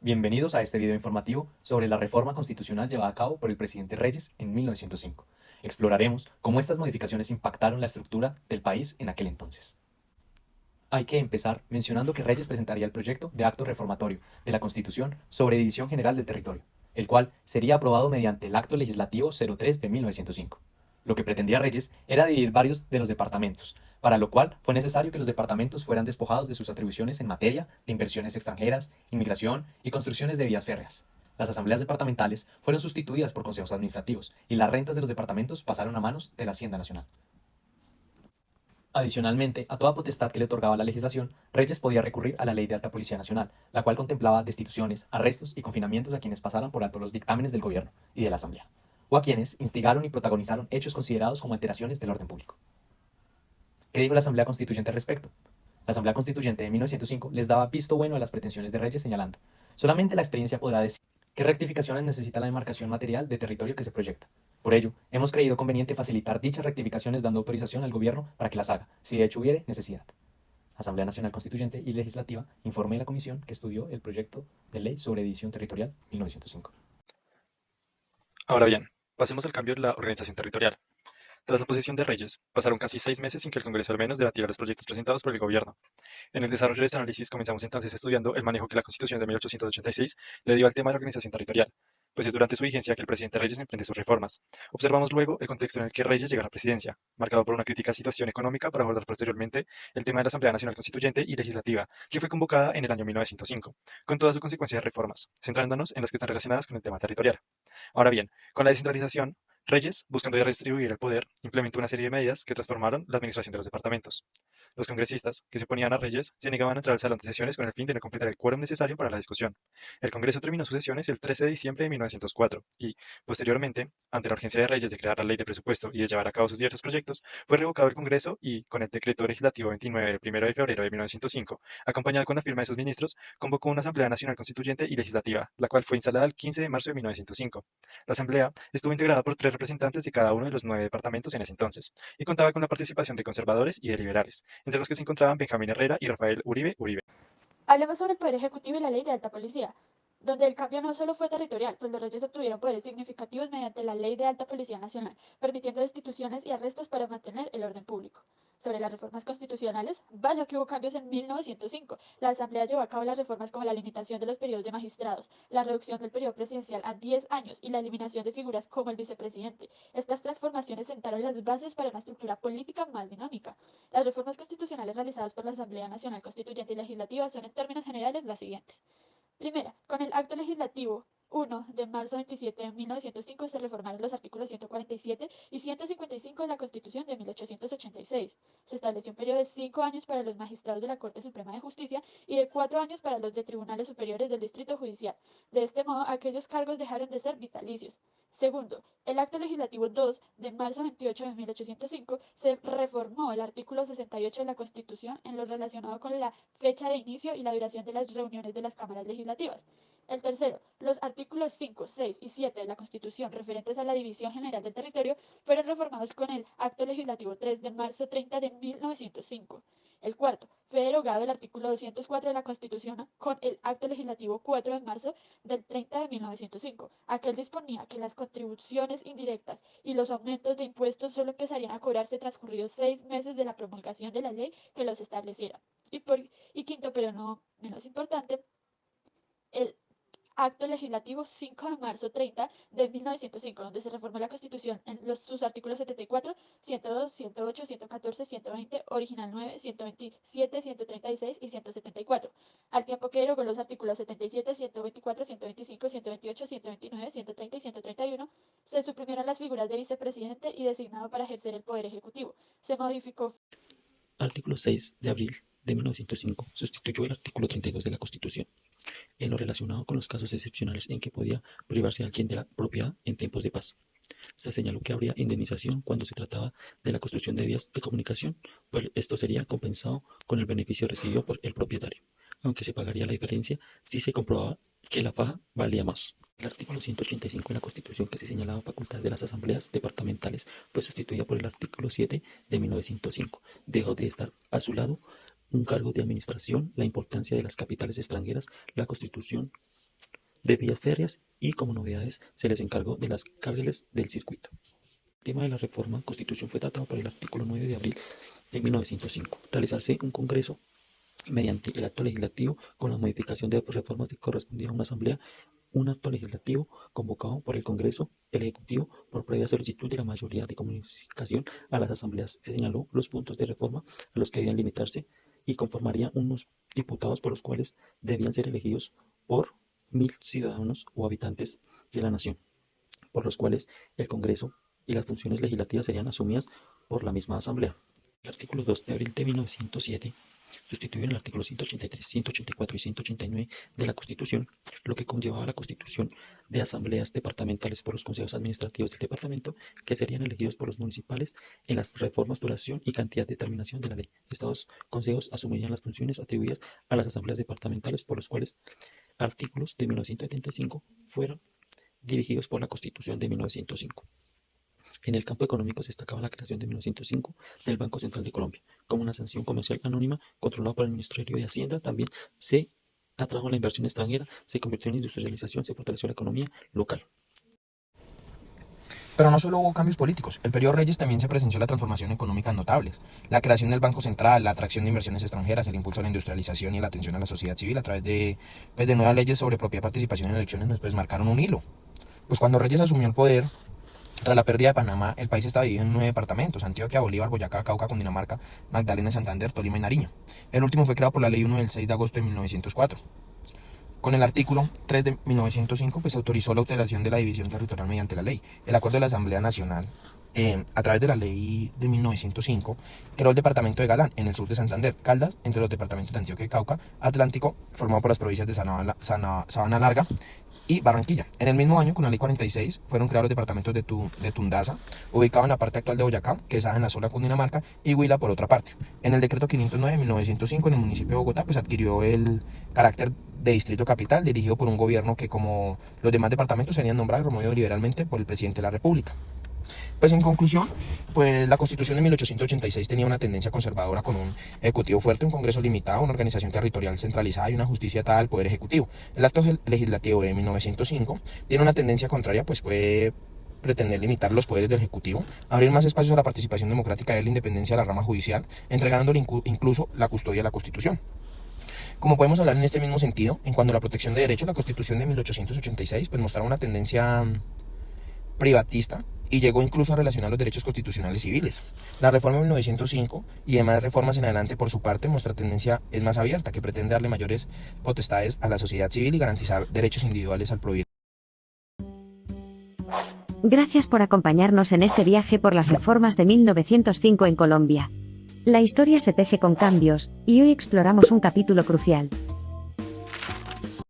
Bienvenidos a este video informativo sobre la reforma constitucional llevada a cabo por el presidente Reyes en 1905. Exploraremos cómo estas modificaciones impactaron la estructura del país en aquel entonces. Hay que empezar mencionando que Reyes presentaría el proyecto de acto reformatorio de la Constitución sobre división general del territorio, el cual sería aprobado mediante el Acto Legislativo 03 de 1905. Lo que pretendía Reyes era dividir varios de los departamentos, para lo cual fue necesario que los departamentos fueran despojados de sus atribuciones en materia de inversiones extranjeras, inmigración y construcciones de vías férreas. Las asambleas departamentales fueron sustituidas por consejos administrativos y las rentas de los departamentos pasaron a manos de la Hacienda Nacional. Adicionalmente, a toda potestad que le otorgaba la legislación, Reyes podía recurrir a la Ley de Alta Policía Nacional, la cual contemplaba destituciones, arrestos y confinamientos a quienes pasaran por alto los dictámenes del gobierno y de la Asamblea, o a quienes instigaron y protagonizaron hechos considerados como alteraciones del orden público. ¿Qué dijo la Asamblea Constituyente al respecto? La Asamblea Constituyente de 1905 les daba visto bueno a las pretensiones de Reyes señalando: solamente la experiencia podrá decir qué rectificaciones necesita la demarcación material de territorio que se proyecta. Por ello, hemos creído conveniente facilitar dichas rectificaciones dando autorización al gobierno para que las haga, si de hecho hubiere necesidad. Asamblea Nacional Constituyente y Legislativa, informe de la comisión que estudió el proyecto de ley sobre división territorial 1905. Ahora bien, pasemos al cambio en la organización territorial. Tras la posesión de Reyes, pasaron casi 6 meses sin que el Congreso al menos debatiera los proyectos presentados por el gobierno. En el desarrollo de este análisis comenzamos entonces estudiando el manejo que la Constitución de 1886 le dio al tema de la organización territorial, pues es durante su vigencia que el presidente Reyes emprende sus reformas. Observamos luego el contexto en el que Reyes llega a la presidencia, marcado por una crítica situación económica para abordar posteriormente el tema de la Asamblea Nacional Constituyente y Legislativa, que fue convocada en el año 1905, con toda su consecuencia de reformas, centrándonos en las que están relacionadas con el tema territorial. Ahora bien, con la descentralización, Reyes, buscando redistribuir el poder, implementó una serie de medidas que transformaron la administración de los departamentos. Los congresistas, que se oponían a Reyes, se negaban a entrar al salón de sesiones con el fin de no completar el quórum necesario para la discusión. El Congreso terminó sus sesiones el 13 de diciembre de 1904 y, posteriormente, ante la urgencia de Reyes de crear la ley de presupuesto y de llevar a cabo sus diversos proyectos, fue revocado el Congreso y, con el decreto legislativo 29 del 1 de febrero de 1905, acompañado con la firma de sus ministros, convocó una Asamblea Nacional Constituyente y Legislativa, la cual fue instalada el 15 de marzo de 1905. La Asamblea estuvo integrada por 3 representantes de cada uno de los 9 departamentos en ese entonces, y contaba con la participación de conservadores y de liberales, entre los que se encontraban Benjamín Herrera y Rafael Uribe Uribe. Hablemos sobre el Poder Ejecutivo y la Ley de Alta Policía, donde el cambio no solo fue territorial, pues los reyes obtuvieron poderes significativos mediante la Ley de Alta Policía Nacional, permitiendo destituciones y arrestos para mantener el orden público. Sobre las reformas constitucionales, vaya que hubo cambios en 1905. La Asamblea llevó a cabo las reformas como la limitación de los periodos de magistrados, la reducción del periodo presidencial a 10 años y la eliminación de figuras como el vicepresidente. Estas transformaciones sentaron las bases para una estructura política más dinámica. Las reformas constitucionales realizadas por la Asamblea Nacional Constituyente y Legislativa son en términos generales las siguientes. Primera, con el Acto Legislativo 1 de marzo 27 de 1905 se reformaron los artículos 147 y 155 de la Constitución de 1886. Se estableció un periodo de 5 años para los magistrados de la Corte Suprema de Justicia y de 4 años para los de tribunales superiores del Distrito Judicial. De este modo, aquellos cargos dejaron de ser vitalicios. Segundo, el Acto Legislativo 2 de marzo 28 de 1805 se reformó el artículo 68 de la Constitución en lo relacionado con la fecha de inicio y la duración de las reuniones de las cámaras legislativas. El tercero, los artículos 5, 6 y 7 de la Constitución referentes a la división general del territorio fueron reformados con el Acto Legislativo 3 de marzo 30 de 1905. El cuarto, fue derogado el artículo 204 de la Constitución con el Acto Legislativo 4 de marzo del 30 de 1905. Aquel disponía que las contribuciones indirectas y los aumentos de impuestos solo empezarían a cobrarse transcurridos 6 meses de la promulgación de la ley que los estableciera. Y quinto, pero no menos importante, el Acto Legislativo 5 de marzo 30 de 1905, donde se reformó la Constitución en sus artículos 74, 102, 108, 114, 120, original 9, 127, 136 y 174, al tiempo que derogó los artículos 77, 124, 125, 128, 129, 130 y 131, se suprimieron las figuras de vicepresidente y designado para ejercer el Poder Ejecutivo. Se modificó. Artículo 6 de abril de 1905 sustituyó el artículo 32 de la Constitución en lo relacionado con los casos excepcionales en que podía privarse alguien de la propiedad en tiempos de paz. Se señaló que habría indemnización cuando se trataba de la construcción de vías de comunicación, pues esto sería compensado con el beneficio recibido por el propietario, aunque se pagaría la diferencia si se comprobaba que la faja valía más. El artículo 185 de la Constitución, que se señalaba facultad de las asambleas departamentales, fue sustituida por el artículo 7 de 1905. Dejó de estar a su lado un cargo de administración, la importancia de las capitales extranjeras, la Constitución de vías férreas y, como novedades, se les encargó de las cárceles del circuito. El tema de la reforma Constitución fue tratado por el artículo 9 de abril de 1905. Realizarse un congreso mediante el acto legislativo con la modificación de reformas que correspondía a una asamblea, un acto legislativo convocado por el Congreso, el Ejecutivo, por previa solicitud de la mayoría de comunicación a las asambleas. Se señaló los puntos de reforma a los que debían limitarse y conformaría unos diputados por los cuales debían ser elegidos por 1000 ciudadanos o habitantes de la nación, por los cuales el Congreso y las funciones legislativas serían asumidas por la misma asamblea. El artículo 2 de abril de 1907 sustituyó en el artículo 183, 184 y 189 de la Constitución, lo que conllevaba la constitución de asambleas departamentales por los consejos administrativos del departamento, que serían elegidos por los municipales en las reformas, duración y cantidad de determinación de la ley. Estos consejos asumirían las funciones atribuidas a las asambleas departamentales, por los cuales artículos de 1975 fueron dirigidos por la Constitución de 1905. En el campo económico se destacaba la creación de 1905 del Banco Central de Colombia como una sanción comercial anónima controlada por el Ministerio de Hacienda. También se atrajo la inversión extranjera, se convirtió en industrialización, se fortaleció la economía local. Pero no solo hubo cambios políticos, el periodo Reyes también se presenció la transformación económica notables, la creación del Banco Central, la atracción de inversiones extranjeras, el impulso a la industrialización y la atención a la sociedad civil a través de nuevas leyes sobre propiedad, participación en elecciones, pues marcaron un hilo. Pues cuando Reyes asumió el poder, tras la pérdida de Panamá, el país estaba dividido en 9 departamentos: Antioquia, Bolívar, Boyacá, Cauca, Cundinamarca, Magdalena, Santander, Tolima y Nariño. El último fue creado por la Ley 1 del 6 de agosto de 1904. Con el artículo 3 de 1905 pues, se autorizó la alteración de la división territorial mediante la ley. El acuerdo de la Asamblea Nacional, a través de la Ley de 1905, creó el departamento de Galán, en el sur de Santander, Caldas, entre los departamentos de Antioquia y Cauca, Atlántico, formado por las provincias de Sabana Larga y Barranquilla. En el mismo año, con la Ley 46, fueron creados los departamentos de Tundaza, ubicado en la parte actual de Boyacá, que está en la zona Cundinamarca, y Huila por otra parte. En el decreto 509 de 1905, en el municipio de Bogotá, pues adquirió el carácter de distrito capital, dirigido por un gobierno que, como los demás departamentos, serían nombrados y promovidos liberalmente por el presidente de la República. Pues en conclusión, pues la Constitución de 1886 tenía una tendencia conservadora, con un ejecutivo fuerte, un Congreso limitado, una organización territorial centralizada y una justicia atada al poder ejecutivo. El acto legislativo de 1905 tiene una tendencia contraria, pues puede pretender limitar los poderes del Ejecutivo, abrir más espacios a la participación democrática y la independencia de la rama judicial, entregándole incluso la custodia a la Constitución. Como podemos hablar en este mismo sentido, en cuanto a la protección de derechos, la Constitución de 1886 pues mostraba una tendencia privatista y llegó incluso a relacionar los derechos constitucionales civiles. La reforma de 1905 y demás reformas en adelante, por su parte, muestra tendencia es más abierta, que pretende darle mayores potestades a la sociedad civil y garantizar derechos individuales al prohibir. Gracias por acompañarnos en este viaje por las reformas de 1905 en Colombia. La historia se teje con cambios, y hoy exploramos un capítulo crucial: